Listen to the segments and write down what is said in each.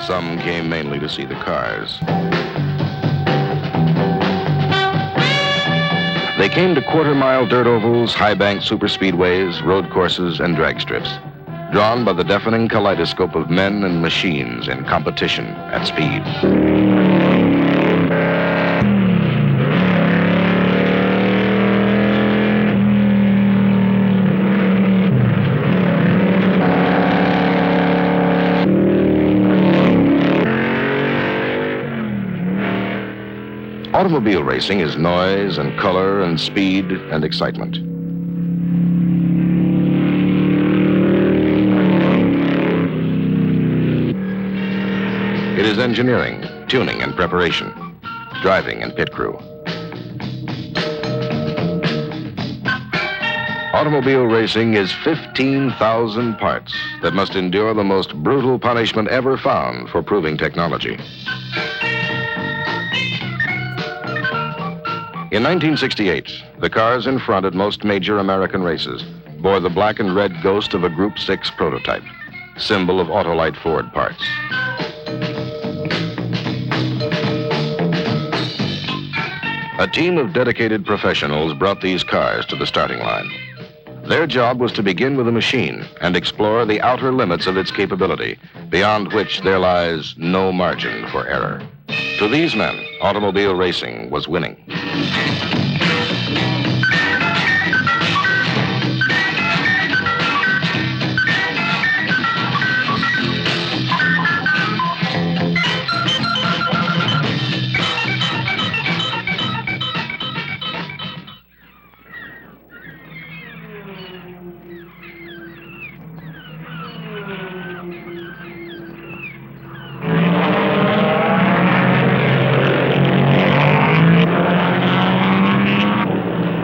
Some came mainly to see the cars. They came to quarter-mile dirt ovals, high-banked superspeedways, road courses, and drag strips, drawn by the deafening kaleidoscope of men and machines in competition at speed. Automobile racing is noise and color and speed and excitement. It is engineering, tuning and preparation, driving and pit crew. Automobile racing is 15,000 parts that must endure the most brutal punishment ever found for proving technology. In 1968, the cars in front at most major American races bore the black and red ghost of a Group 6 prototype, symbol of Autolite Ford parts. A team of dedicated professionals brought these cars to the starting line. Their job was to begin with a machine and explore the outer limits of its capability, beyond which there lies no margin for error. To these men, automobile racing was winning.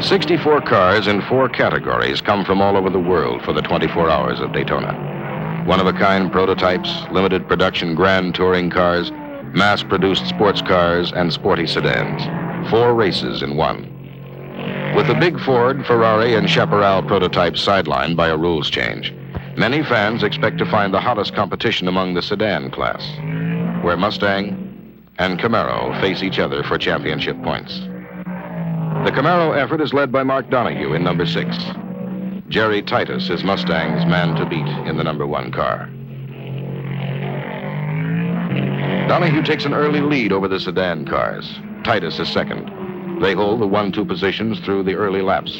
"64 cars in 4 categories come from all over the world for the 24 hours of Daytona. One-of-a-kind prototypes, limited production grand touring cars, mass-produced sports cars, and sporty sedans. 4 races in one. With the big Ford, Ferrari, and Chaparral prototypes sidelined by a rules change, many fans expect to find the hottest competition among the sedan class, where Mustang and Camaro face each other for championship points. The Camaro effort is led by Mark Donohue in number 6. Jerry Titus is Mustang's man to beat in the number 1 car. Donohue takes an early lead over the sedan cars. Titus is second. They hold the 1-2 positions through the early laps,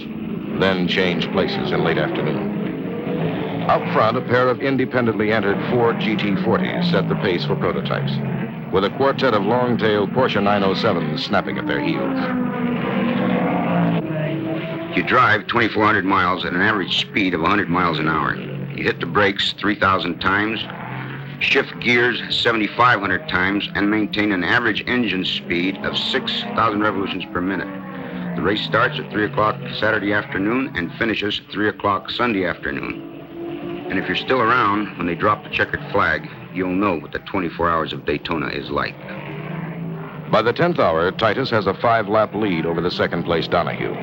then change places in late afternoon. Up front, a pair of independently entered Ford GT40s set the pace for prototypes, with a quartet of long-tailed Porsche 907s snapping at their heels. You drive 2,400 miles at an average speed of 100 miles an hour. You hit the brakes 3,000 times, shift gears 7,500 times, and maintain an average engine speed of 6,000 revolutions per minute. The race starts at 3 o'clock Saturday afternoon and finishes at 3 o'clock Sunday afternoon. And if you're still around when they drop the checkered flag, you'll know what the 24 hours of Daytona is like. By the 10th hour, Titus has a 5-lap lead over the second-place Donohue.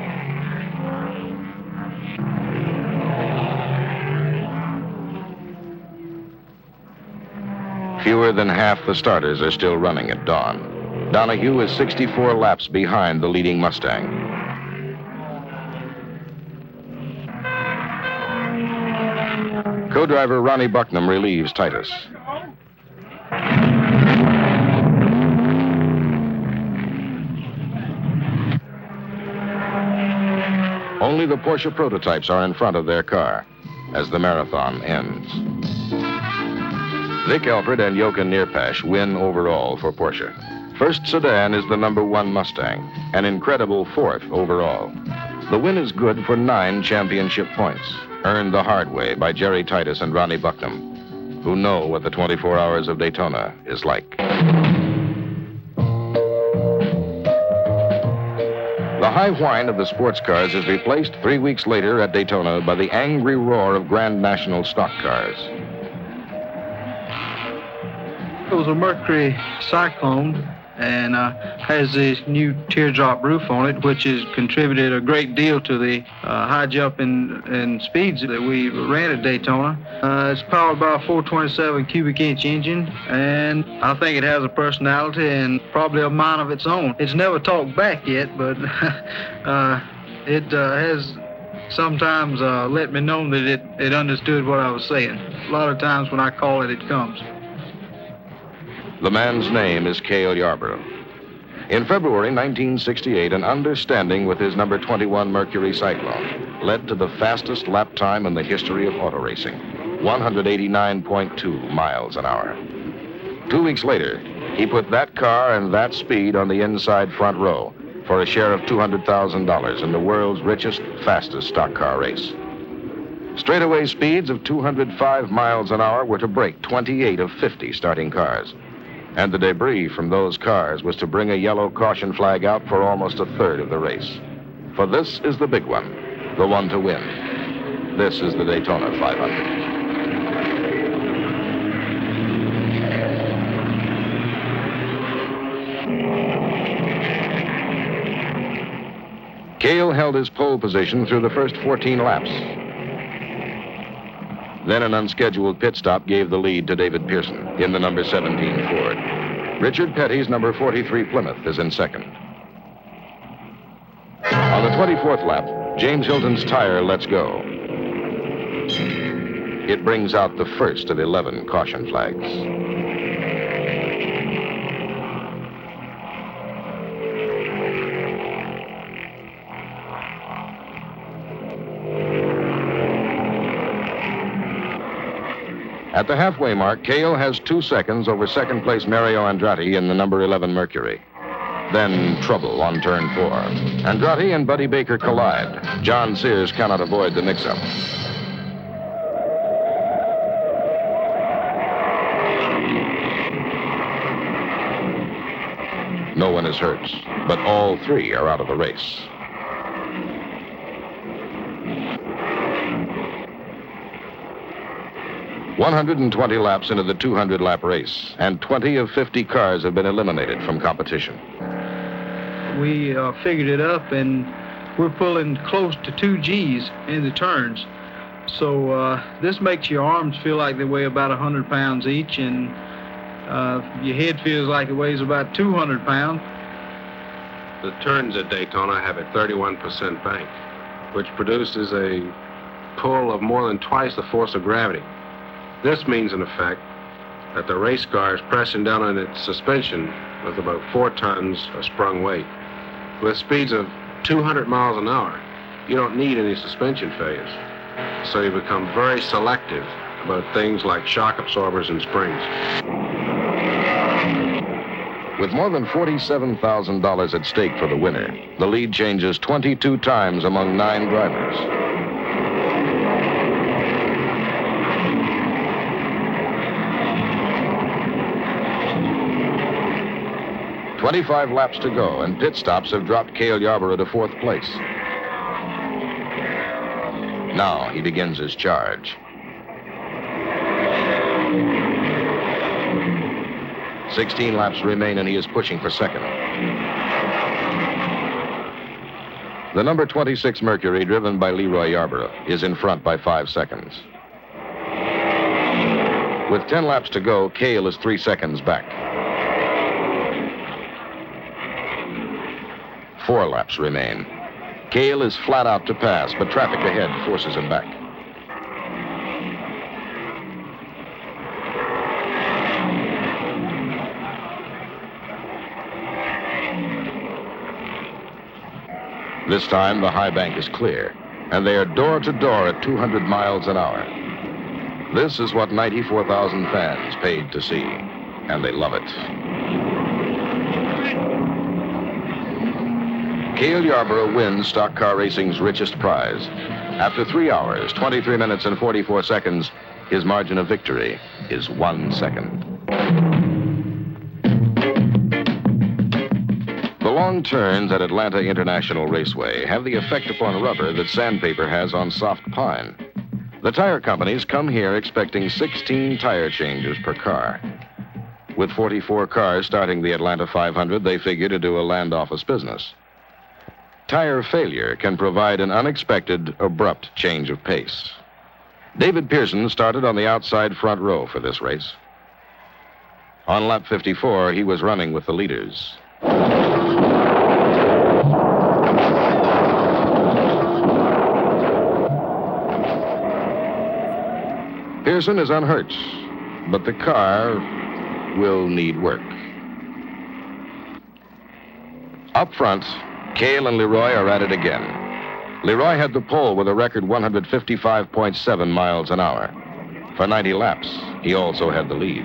Fewer than half the starters are still running at dawn. Donohue is 64 laps behind the leading Mustang. Co-driver Ronnie Bucknam relieves Titus. Only the Porsche prototypes are in front of their car as the marathon ends. Vic Elford and Jochen Neerpasch win overall for Porsche. First sedan is the number 1 Mustang, an incredible 4th overall. The win is good for 9 championship points, earned the hard way by Jerry Titus and Ronnie Bucknam, who know what the 24 hours of Daytona is like. The high whine of the sports cars is replaced 3 weeks later at Daytona by the angry roar of Grand National stock cars. It was a Mercury Cyclone, and has this new teardrop roof on it, which has contributed a great deal to the high jump in speeds that we ran at Daytona. It's powered by a 427 cubic inch engine, and I think it has a personality and probably a mind of its own. It's never talked back yet, but it has sometimes let me know that it understood what I was saying. A lot of times when I call it, it comes. The man's name is Cale Yarborough. In February 1968, an understanding with his number 21 Mercury Cyclone led to the fastest lap time in the history of auto racing, 189.2 miles an hour. 2 weeks later, he put that car and that speed on the inside front row for a share of $200,000 in the world's richest, fastest stock car race. Straightaway speeds of 205 miles an hour were to break 28 of 50 starting cars. And the debris from those cars was to bring a yellow caution flag out for almost a third of the race. For this is the big one, the one to win. This is the Daytona 500. Cale held his pole position through the first 14 laps. Then an unscheduled pit stop gave the lead to David Pearson in the number 17 Ford. Richard Petty's number 43 Plymouth is in second. On the 24th lap, James Hilton's tire lets go. It brings out the first of 11 caution flags. At the halfway mark, Cale has 2 seconds over second-place Mario Andretti in the number 11 Mercury. Then trouble on turn 4. Andretti and Buddy Baker collide. John Sears cannot avoid the mix-up. No one is hurt, but all 3 are out of the race. "120 laps into the 200-lap race, and 20 of 50 cars have been eliminated from competition. We figured it up, and we're pulling close to 2 Gs in the turns. So this makes your arms feel like they weigh about 100 pounds each, and your head feels like it weighs about 200 pounds. The turns at Daytona have a 31% bank, which produces a pull of more than twice the force of gravity. This means, in effect, that the race car is pressing down on its suspension with about 4 tons of sprung weight. With speeds of 200 miles an hour, you don't need any suspension failures. So you become very selective about things like shock absorbers and springs. With more than $47,000 at stake for the winner, the lead changes 22 times among 9 drivers. "25 laps to go, and pit stops have dropped Cale Yarborough to 4th place. Now he begins his charge. 16 laps remain, and he is pushing for second. The number 26 Mercury, driven by Leroy Yarborough, is in front by 5 seconds. With 10 laps to go, Cale is 3 seconds back. 4 laps remain. Cale is flat out to pass, but traffic ahead forces him back. This time, the high bank is clear, and they are door to door at 200 miles an hour. This is what 94,000 fans paid to see, and they love it. Cale Yarborough wins stock car racing's richest prize. After 3 hours, 23 minutes, and 44 seconds, his margin of victory is 1 second. The long turns at Atlanta International Raceway have the effect upon rubber that sandpaper has on soft pine. The tire companies come here expecting 16 tire changes per car. With 44 cars starting the Atlanta 500, they figure to do a land office business. Tire failure can provide an unexpected, abrupt change of pace. David Pearson started on the outside front row for this race. On lap 54, he was running with the leaders. Pearson is unhurt, but the car will need work. Up front, Cale and Leroy are at it again. Leroy had the pole with a record 155.7 miles an hour. For 90 laps, he also had the lead.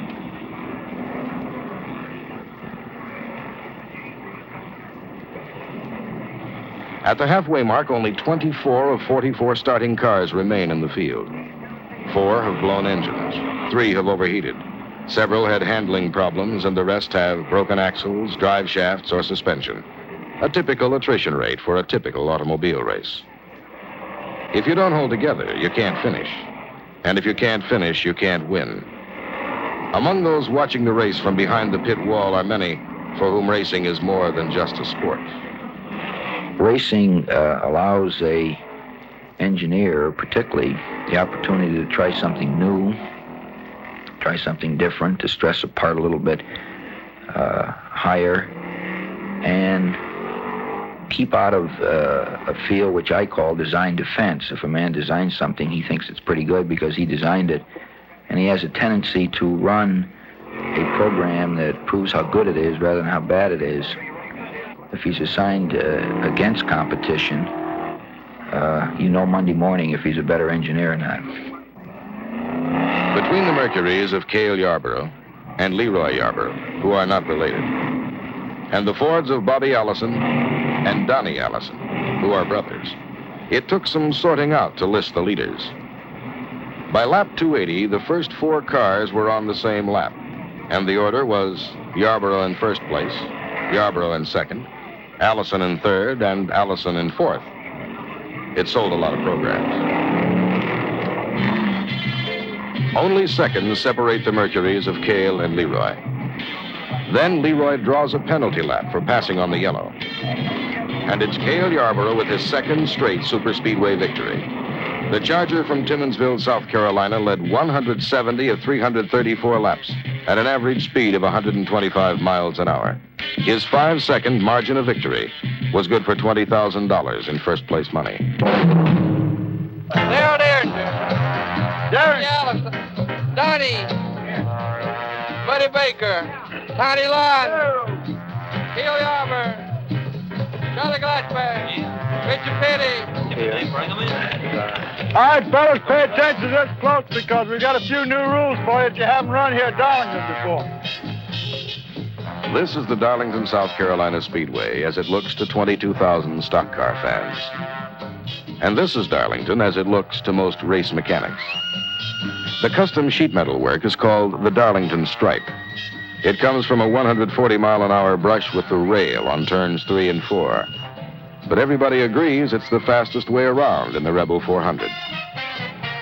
At the halfway mark, only 24 of 44 starting cars remain in the field. 4 have blown engines. 3 have overheated. Several had handling problems, and the rest have broken axles, drive shafts, or suspension. A typical attrition rate for a typical automobile race. If you don't hold together, you can't finish. And if you can't finish, you can't win. Among those watching the race from behind the pit wall are many for whom racing is more than just a sport. Racing allows a engineer, particularly, the opportunity to try something new, try something different, to stress a part a little bit higher, and keep out of a field which I call design defense. If a man designs something, he thinks it's pretty good because he designed it, and he has a tendency to run a program that proves how good it is rather than how bad it is. If he's assigned against competition, you know Monday morning if he's a better engineer or not. Between the Mercuries of Cale Yarborough and Leroy Yarborough, who are not related, and the Fords of Bobby Allison and Donnie Allison, who are brothers, it took some sorting out to list the leaders. By lap 280, the first 4 cars were on the same lap, and the order was Yarborough in first place, Yarborough in second, Allison in third, and Allison in fourth. It sold a lot of programs. Only seconds separate the Mercuries of Cale and Leroy. Then Leroy draws a penalty lap for passing on the yellow. And it's Cale Yarborough with his second straight superspeedway victory. The Charger from Timmonsville, South Carolina, led 170 of 334 laps at an average speed of 125 miles an hour. His 5-second margin of victory was good for $20,000 in first-place money. There, Jerry Allison, Donnie, Buddy Baker, Tony Lund, Cale Yarborough, Charlie Glassman, Richard Petty. All right, fellas, pay attention to this close because we've got a few new rules for you that you haven't run here at Darlington before. This is the Darlington, South Carolina Speedway as it looks to 22,000 stock car fans. And this is Darlington as it looks to most race mechanics. The custom sheet metal work is called the Darlington Stripe. It comes from a 140-mile-an-hour brush with the rail on turns 3 and 4. But everybody agrees it's the fastest way around in the Rebel 400.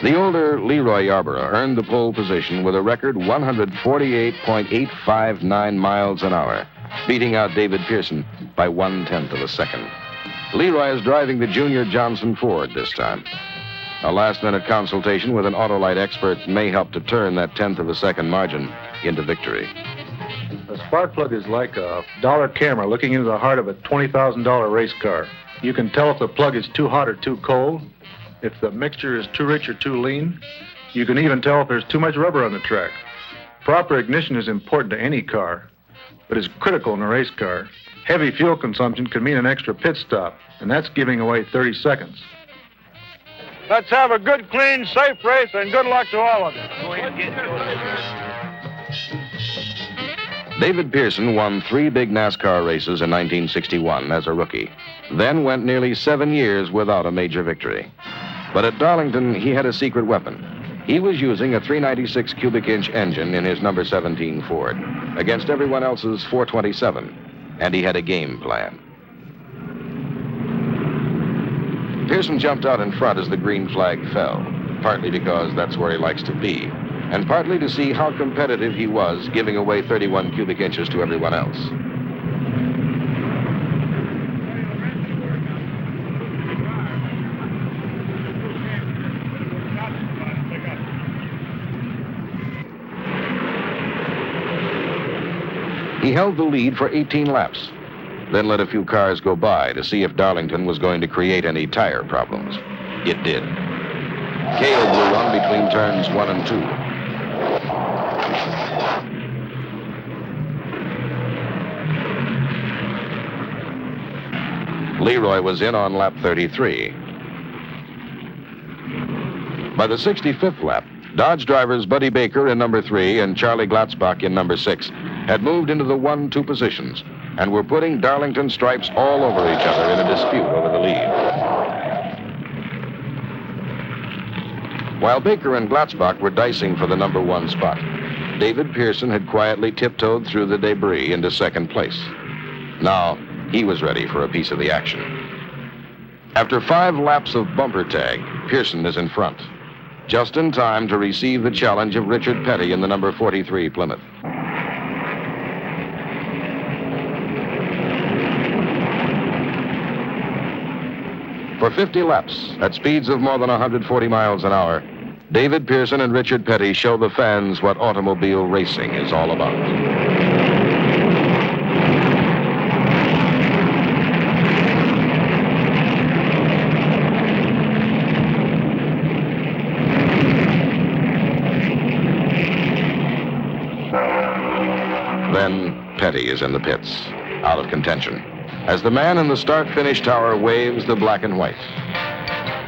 The older Leroy Yarborough earned the pole position with a record 148.859 miles an hour, beating out David Pearson by 1/10 of a second. Leroy is driving the Junior Johnson Ford this time. A last-minute consultation with an Autolite expert may help to turn that 1/10 of a second margin into victory. A spark plug is like a dollar camera looking into the heart of a $20,000 race car. You can tell if the plug is too hot or too cold, if the mixture is too rich or too lean. You can even tell if there's too much rubber on the track. Proper ignition is important to any car, but is critical in a race car. Heavy fuel consumption can mean an extra pit stop, and that's giving away 30 seconds. Let's have a good, clean, safe race, and good luck to all of you. David Pearson won 3 big NASCAR races in 1961 as a rookie, then went nearly 7 years without a major victory. But at Darlington, he had a secret weapon. He was using a 396 cubic inch engine in his number 17 Ford against everyone else's 427, and he had a game plan. Pearson jumped out in front as the green flag fell, partly because that's where he likes to be, and partly to see how competitive he was, giving away 31 cubic inches to everyone else. He held the lead for 18 laps, then let a few cars go by to see if Darlington was going to create any tire problems. It did. Cale blew on between turns 1 and 2. Leroy was in on lap 33. By the 65th lap, Dodge drivers Buddy Baker in number 3 and Charlie Glatzbach in number 6 had moved into the 1-2 positions and were putting Darlington stripes all over each other in a dispute over the lead. While Baker and Glatzbach were dicing for the number 1 spot, David Pearson had quietly tiptoed through the debris into second place. Now, he was ready for a piece of the action. After 5 laps of bumper tag, Pearson is in front, just in time to receive the challenge of Richard Petty in the number 43 Plymouth. For 50 laps, at speeds of more than 140 miles an hour, David Pearson and Richard Petty show the fans what automobile racing is all about. Then Petty is in the pits, out of contention, as the man in the start-finish tower waves the black and white.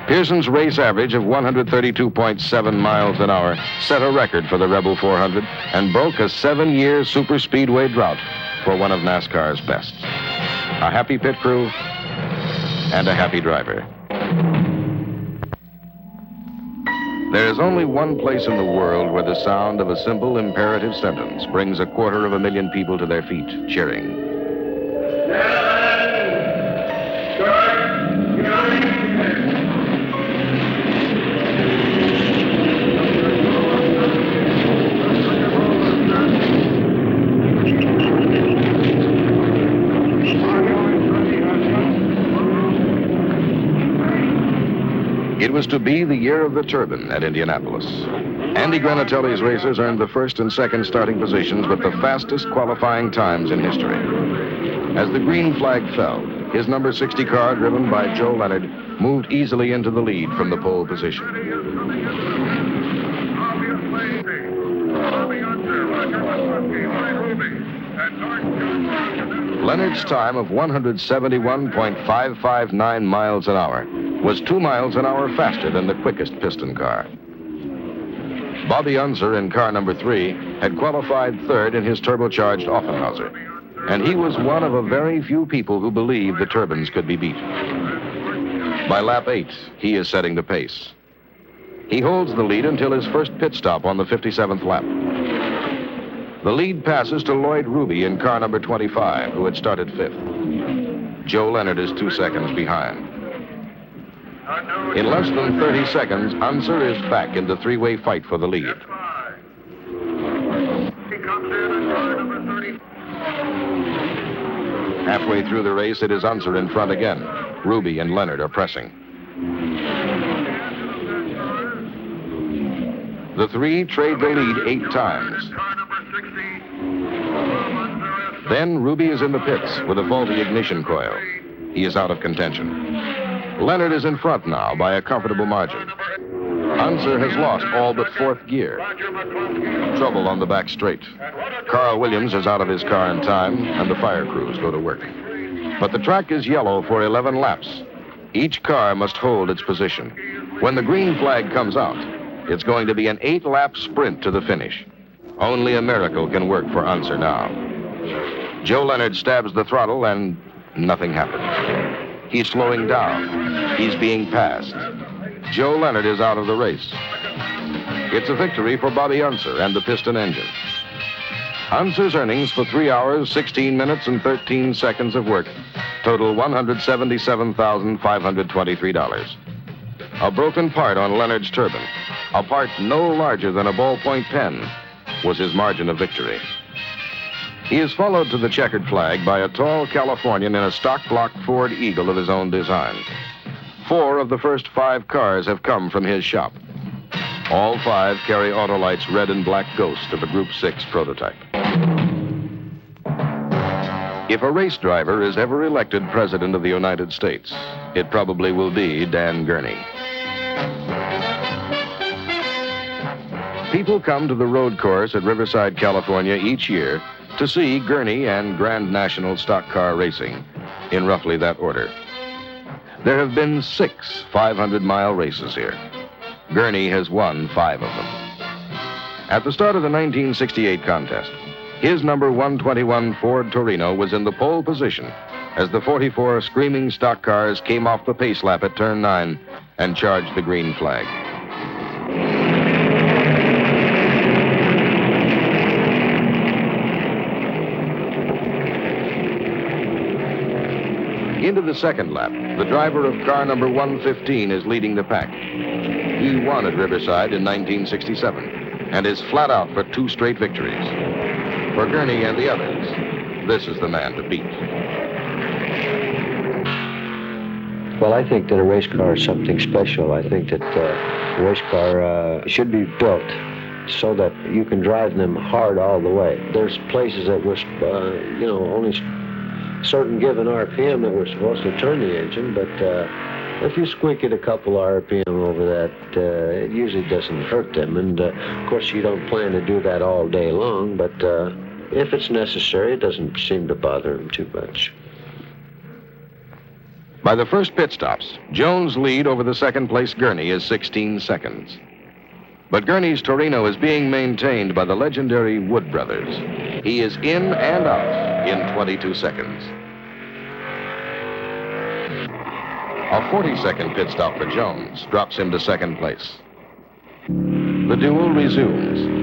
Pearson's race average of 132.7 miles an hour set a record for the Rebel 400 and broke a 7-year superspeedway drought for one of NASCAR's best. A happy pit crew and a happy driver. There is only one place in the world where the sound of a simple imperative sentence brings 250,000 people to their feet, cheering. It was to be the year of the turbine at Indianapolis. Andy Granatelli's racers earned the first and second starting positions with the fastest qualifying times in history. As the green flag fell, his number 60 car, driven by Joe Leonard, moved easily into the lead from the pole position. Leonard's time of 171.559 miles an hour was 2 miles an hour faster than the quickest piston car. Bobby Unser in car number 3 had qualified third in his turbocharged Offenhauser, and he was one of a very few people who believed the turbines could be beat. By lap 8, he is setting the pace. He holds the lead until his first pit stop on the 57th lap. The lead passes to Lloyd Ruby in car number 25, who had started 5th. Joe Leonard is 2 seconds behind. In less than 30 seconds, Unser is back in the 3-way fight for the lead. Halfway through the race, it is Unser in front again. Ruby and Leonard are pressing. The 3 trade the lead 8 times. Then Ruby is in the pits with a faulty ignition coil. He is out of contention. Leonard is in front now by a comfortable margin. Unser has lost all but 4th gear. Trouble on the back straight. Carl Williams is out of his car in time, and the fire crews go to work. But the track is yellow for 11 laps. Each car must hold its position. When the green flag comes out, it's going to be an 8-lap sprint to the finish. Only a miracle can work for Unser now. Joe Leonard stabs the throttle, and nothing happens. He's slowing down. He's being passed. Joe Leonard is out of the race. It's a victory for Bobby Unser and the piston engine. Unser's earnings for 3 hours, 16 minutes, and 13 seconds of work total $177,523. A broken part on Leonard's turbine A part no larger than a ballpoint pen was his margin of victory. He is followed to the checkered flag by a tall Californian in a stock block Ford Eagle of his own design. 4 of the first 5 cars have come from his shop. All 5 carry Autolite's red and black Ghost of a Group 6 prototype. If a race driver is ever elected President of the United States, it probably will be Dan Gurney. People come to the road course at Riverside, California each year to see Gurney and Grand National stock car racing, in roughly that order. There have been 6 500-mile races here. Gurney has won 5 of them. At the start of the 1968 contest, his number 121 Ford Torino was in the pole position as the 44 screaming stock cars came off the pace lap at turn 9 and charged the green flag. Into the second lap, the driver of car number 115 is leading the pack. He won at Riverside in 1967 and is flat out for 2 straight victories. For Gurney and the others, this is the man to beat. Well, I think that a race car is something special. I think that a race car should be built so that you can drive them hard all the way. There's places that were, only certain given RPM that we're supposed to turn the engine, but if you squeak it a couple RPM over that, it usually doesn't hurt them. And of course, you don't plan to do that all day long, but if it's necessary, it doesn't seem to bother them too much. By the first pit stops, Jones' lead over the second-place Gurney is 16 seconds. But Gurney's Torino is being maintained by the legendary Wood brothers. He is in and out in 22 seconds. A 40-second pit stop for Jones drops him to second place. The duel resumes.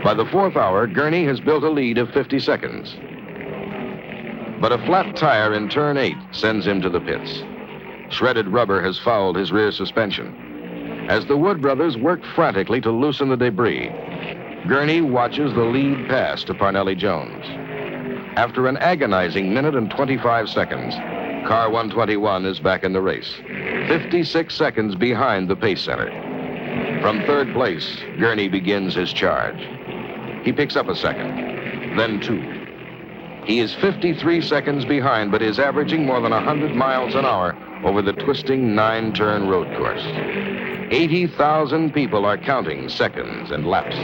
By the 4th hour, Gurney has built a lead of 50 seconds. But a flat tire in turn 8 sends him to the pits. Shredded rubber has fouled his rear suspension. As the Wood brothers work frantically to loosen the debris, Gurney watches the lead pass to Parnelli Jones. After an agonizing minute and 25 seconds, car 121 is back in the race, 56 seconds behind the pace setter. From third place, Gurney begins his charge. He picks up a second, then 2. He is 53 seconds behind, but is averaging more than 100 miles an hour over the twisting 9-turn road course. 80,000 people are counting seconds and laps.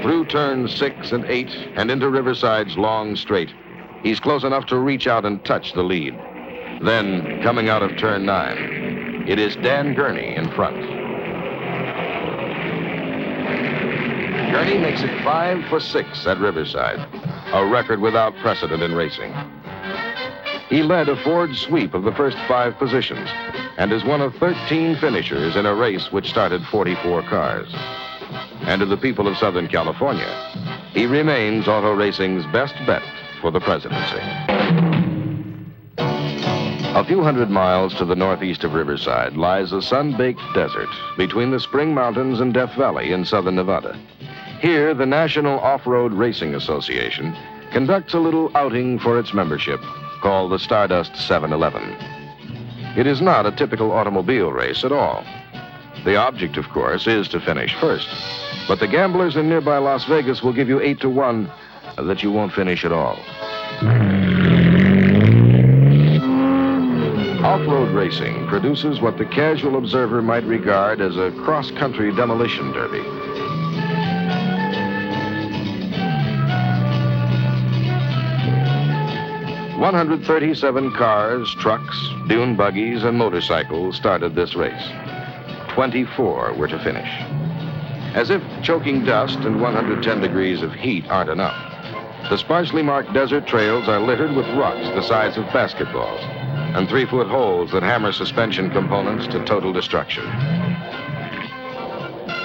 Through turns 6 and 8 and into Riverside's long straight, he's close enough to reach out and touch the lead. Then, coming out of turn 9, it is Dan Gurney in front. Gurney makes it 5 for 6 at Riverside, a record without precedent in racing. He led a Ford sweep of the first 5 positions and is one of 13 finishers in a race which started 44 cars. And to the people of Southern California, he remains auto racing's best bet for the presidency. A few hundred miles to the northeast of Riverside lies a sun-baked desert between the Spring Mountains and Death Valley in southern Nevada. Here, the National Off-Road Racing Association conducts a little outing for its membership called the Stardust 711. It is not a typical automobile race at all. The object, of course, is to finish first. But the gamblers in nearby Las Vegas will give you 8 to 1 that you won't finish at all. Off-road racing produces what the casual observer might regard as a cross-country demolition derby. "137 cars, trucks, dune buggies, and motorcycles started this race. 24 were to finish. As if choking dust and 110 degrees of heat aren't enough, the sparsely marked desert trails are littered with rocks the size of basketballs, and 3-foot holes that hammer suspension components to total destruction.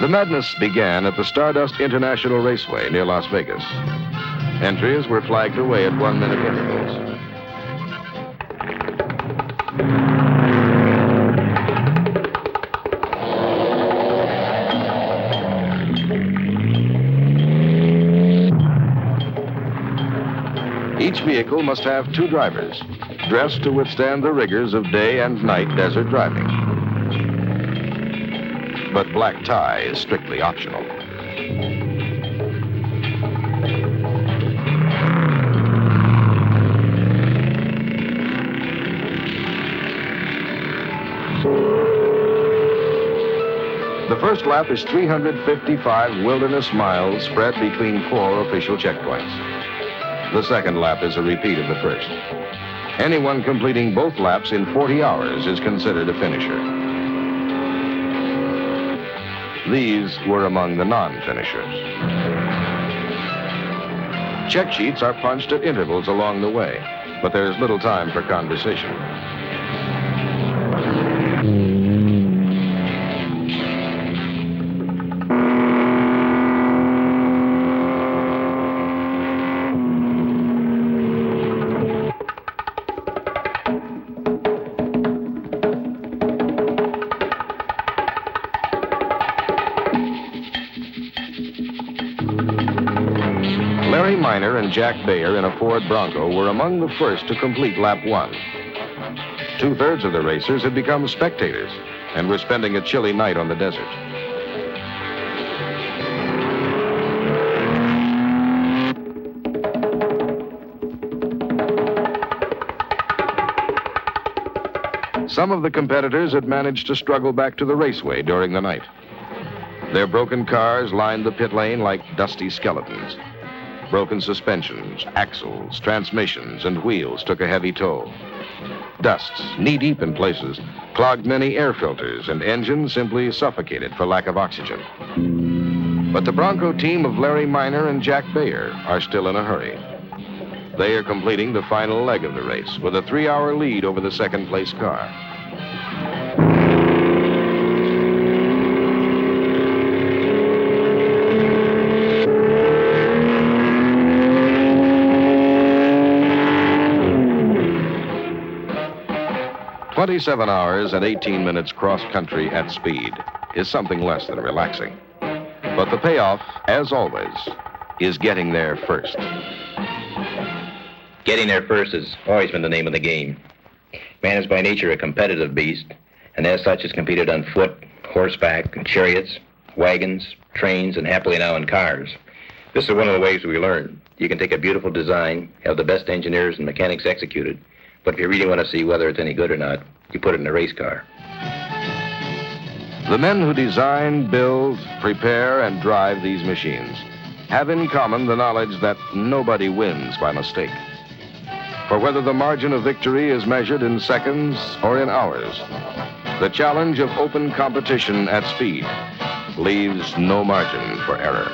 The madness began at the Stardust International Raceway near Las Vegas. Entries were flagged away at 1-minute intervals. Each vehicle must have 2 drivers, dressed to withstand the rigors of day and night desert driving. But black tie is strictly optional. The first lap is 355 wilderness miles spread between 4 official checkpoints. The second lap is a repeat of the first. Anyone completing both laps in 40 hours is considered a finisher. These were among the non-finishers. Check sheets are punched at intervals along the way, but there's little time for conversation. Larry Miner and Jack Bayer in a Ford Bronco were among the first to complete lap 1. 2/3 of the racers had become spectators and were spending a chilly night on the desert. Some of the competitors had managed to struggle back to the raceway during the night. Their broken cars lined the pit lane like dusty skeletons. Broken suspensions, axles, transmissions, and wheels took a heavy toll. Dusts, knee-deep in places, clogged many air filters, and engines simply suffocated for lack of oxygen. But the Bronco team of Larry Miner and Jack Bayer are still in a hurry. They are completing the final leg of the race with a 3-hour lead over the second-place car. "27 hours and 18 minutes cross-country at speed is something less than relaxing. But the payoff, as always, is getting there first." Getting there first has always been the name of the game. Man is by nature a competitive beast, and as such has competed on foot, horseback, chariots, wagons, trains, and happily now in cars. This is one of the ways we learn. You can take a beautiful design, have the best engineers and mechanics execute it, but if you really want to see whether it's any good or not, you put it in a race car. The men who design, build, prepare, and drive these machines have in common the knowledge that nobody wins by mistake. For whether the margin of victory is measured in seconds or in hours, the challenge of open competition at speed leaves no margin for error.